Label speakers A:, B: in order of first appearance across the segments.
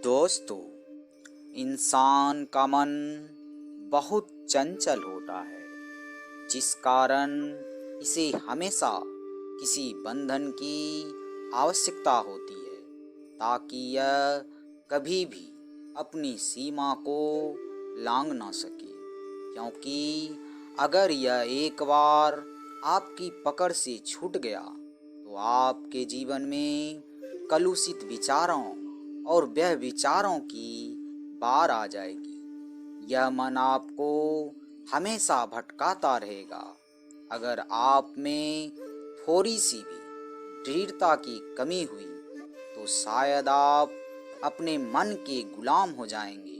A: दोस्तों, इंसान का मन बहुत चंचल होता है, जिस कारण इसे हमेशा किसी बंधन की आवश्यकता होती है ताकि यह कभी भी अपनी सीमा को लांघ ना सके। क्योंकि अगर यह एक बार आपकी पकड़ से छूट गया तो आपके जीवन में कलुषित विचारों और व्यभिचारों की बाढ़ आ जाएगी। यह मन आपको हमेशा भटकाता रहेगा। अगर आप में थोड़ी सी भी दृढ़ता की कमी हुई तो शायद आप अपने मन के गुलाम हो जाएंगे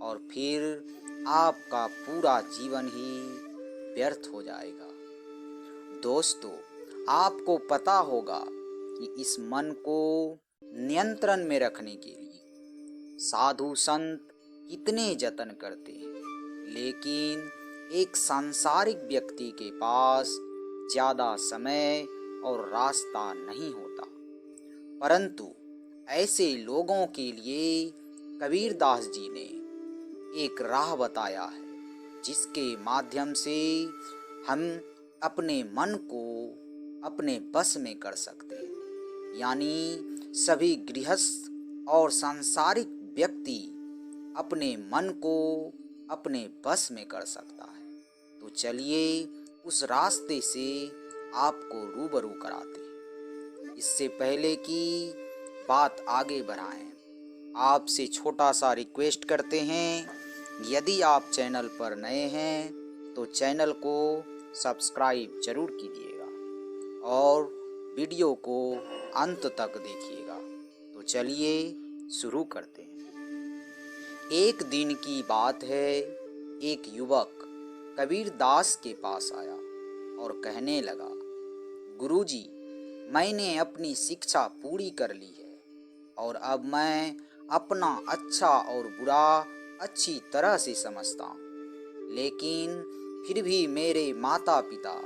A: और फिर आपका पूरा जीवन ही व्यर्थ हो जाएगा। दोस्तों, आपको पता होगा कि इस मन को नियंत्रण में रखने के लिए साधु संत कितने जतन करते हैं, लेकिन एक सांसारिक व्यक्ति के पास ज़्यादा समय और रास्ता नहीं होता। परंतु ऐसे लोगों के लिए कबीरदास जी ने एक राह बताया है, जिसके माध्यम से हम अपने मन को अपने बस में कर सकते हैं। यानी सभी गृहस्थ और सांसारिक व्यक्ति अपने मन को अपने बस में कर सकता है। तो चलिए उस रास्ते से आपको रूबरू कराते हैं। इससे पहले कि बात आगे बढ़ाएं, आपसे छोटा सा रिक्वेस्ट करते हैं, यदि आप चैनल पर नए हैं तो चैनल को सब्सक्राइब जरूर कीजिएगा और वीडियो को अंत तक देखिएगा। तो चलिए शुरू करते हैं। एक दिन की बात है, एक युवक कबीरदास के पास आया और कहने लगा, गुरुजी, मैंने अपनी शिक्षा पूरी कर ली है और अब मैं अपना अच्छा और बुरा अच्छी तरह से समझता हूँ, लेकिन फिर भी मेरे माता पिता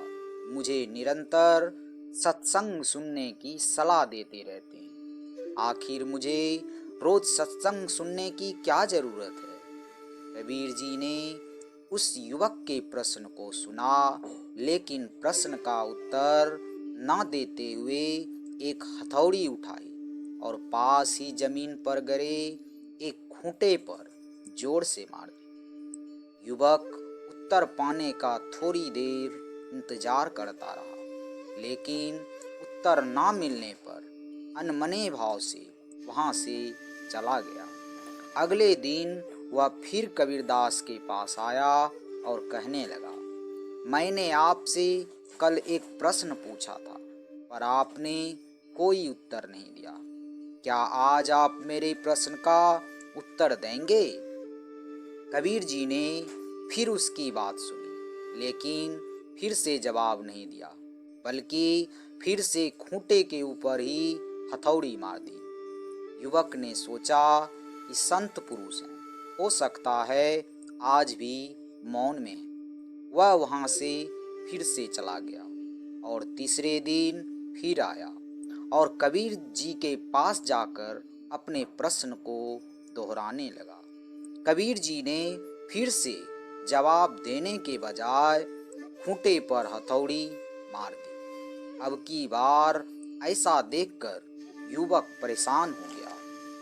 A: मुझे निरंतर सत्संग सुनने की सलाह देते रहते हैं। आखिर मुझे रोज सत्संग सुनने की क्या ज़रूरत है? कबीर जी ने उस युवक के प्रश्न को सुना, लेकिन प्रश्न का उत्तर न देते हुए एक हथौड़ी उठाई और पास ही जमीन पर गिरे एक खूंटे पर जोर से मार दी। युवक उत्तर पाने का थोड़ी देर इंतजार करता रहा, लेकिन उत्तर ना मिलने पर अनमने भाव से वहाँ से चला गया। अगले दिन वह फिर कबीरदास के पास आया और कहने लगा, मैंने आपसे कल एक प्रश्न पूछा था, पर आपने कोई उत्तर नहीं दिया। क्या आज आप मेरे प्रश्न का उत्तर देंगे? कबीर जी ने फिर उसकी बात सुनी, लेकिन फिर से जवाब नहीं दिया, बल्कि फिर से खूंटे के ऊपर ही हथौड़ी मार दी। युवक ने सोचा कि संत पुरुष हैं, हो सकता है आज भी मौन में है। वह वहाँ से फिर से चला गया और तीसरे दिन फिर आया और कबीर जी के पास जाकर अपने प्रश्न को दोहराने लगा। कबीर जी ने फिर से जवाब देने के बजाय खूंटे पर हथौड़ी मार दी। अब की बार ऐसा देखकर युवक परेशान हो गया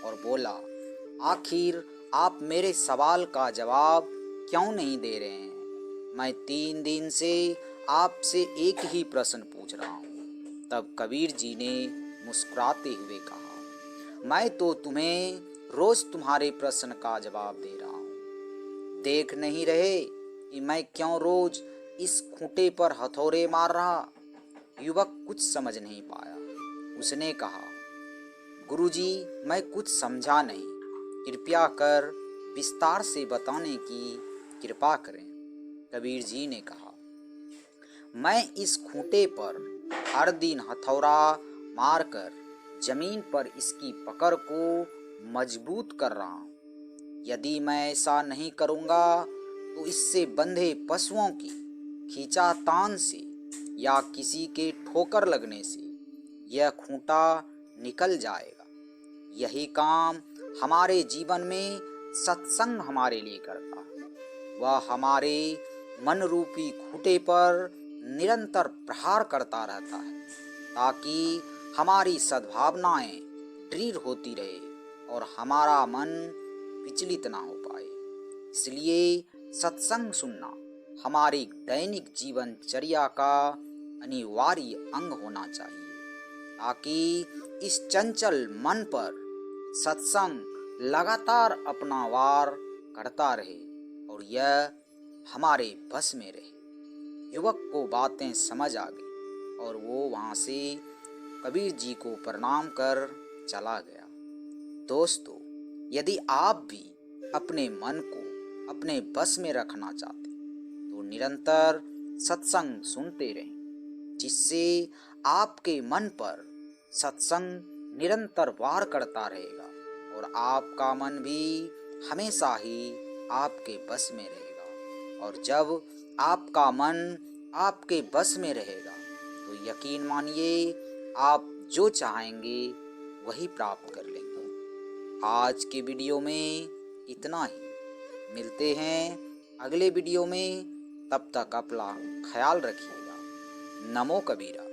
A: और बोला, आखिर आप मेरे सवाल का जवाब क्यों नहीं दे रहे हैं? मैं 3 दिन से आपसे एक ही प्रश्न पूछ रहा हूँ। तब कबीर जी ने मुस्कुराते हुए कहा, मैं तो तुम्हें रोज तुम्हारे प्रश्न का जवाब दे रहा हूँ। देख नहीं रहे कि मैं क्यों रोज इस खूंटे पर हथौड़े मार रहा? युवक कुछ समझ नहीं पाया। उसने कहा, गुरुजी, मैं कुछ समझा नहीं, कृपया कर विस्तार से बताने की कृपा करें। कबीर जी ने कहा, मैं इस खूंटे पर हर दिन हथौड़ा मारकर जमीन पर इसकी पकड़ को मजबूत कर रहा हूँ। यदि मैं ऐसा नहीं करूँगा तो इससे बंधे पशुओं की खींचातान से या किसी के ठोकर लगने से यह खूंटा निकल जाएगा। यही काम हमारे जीवन में सत्संग हमारे लिए करता है। वह हमारे मन रूपी खूंटे पर निरंतर प्रहार करता रहता है ताकि हमारी सद्भावनाएं दृढ़ होती रहे और हमारा मन विचलित ना हो पाए। इसलिए सत्संग सुनना हमारी दैनिक जीवनचर्या का अनिवार्य अंग होना चाहिए ताकि इस चंचल मन पर सत्संग लगातार अपना वार करता रहे और यह हमारे बस में रहे। युवक को बातें समझ आ गई और वो वहाँ से कबीर जी को प्रणाम कर चला गया। दोस्तों, यदि आप भी अपने मन को अपने बस में रखना चाहते तो निरंतर सत्संग सुनते रहें, जिससे आपके मन पर सत्संग निरंतर वार करता रहेगा और आपका मन भी हमेशा ही आपके बस में रहेगा। और जब आपका मन आपके बस में रहेगा तो यकीन मानिए आप जो चाहेंगे वही प्राप्त कर लेंगे। आज के वीडियो में इतना ही। मिलते हैं अगले वीडियो में। तब तक अपना ख्याल रखिएगा। नमो कबीरा।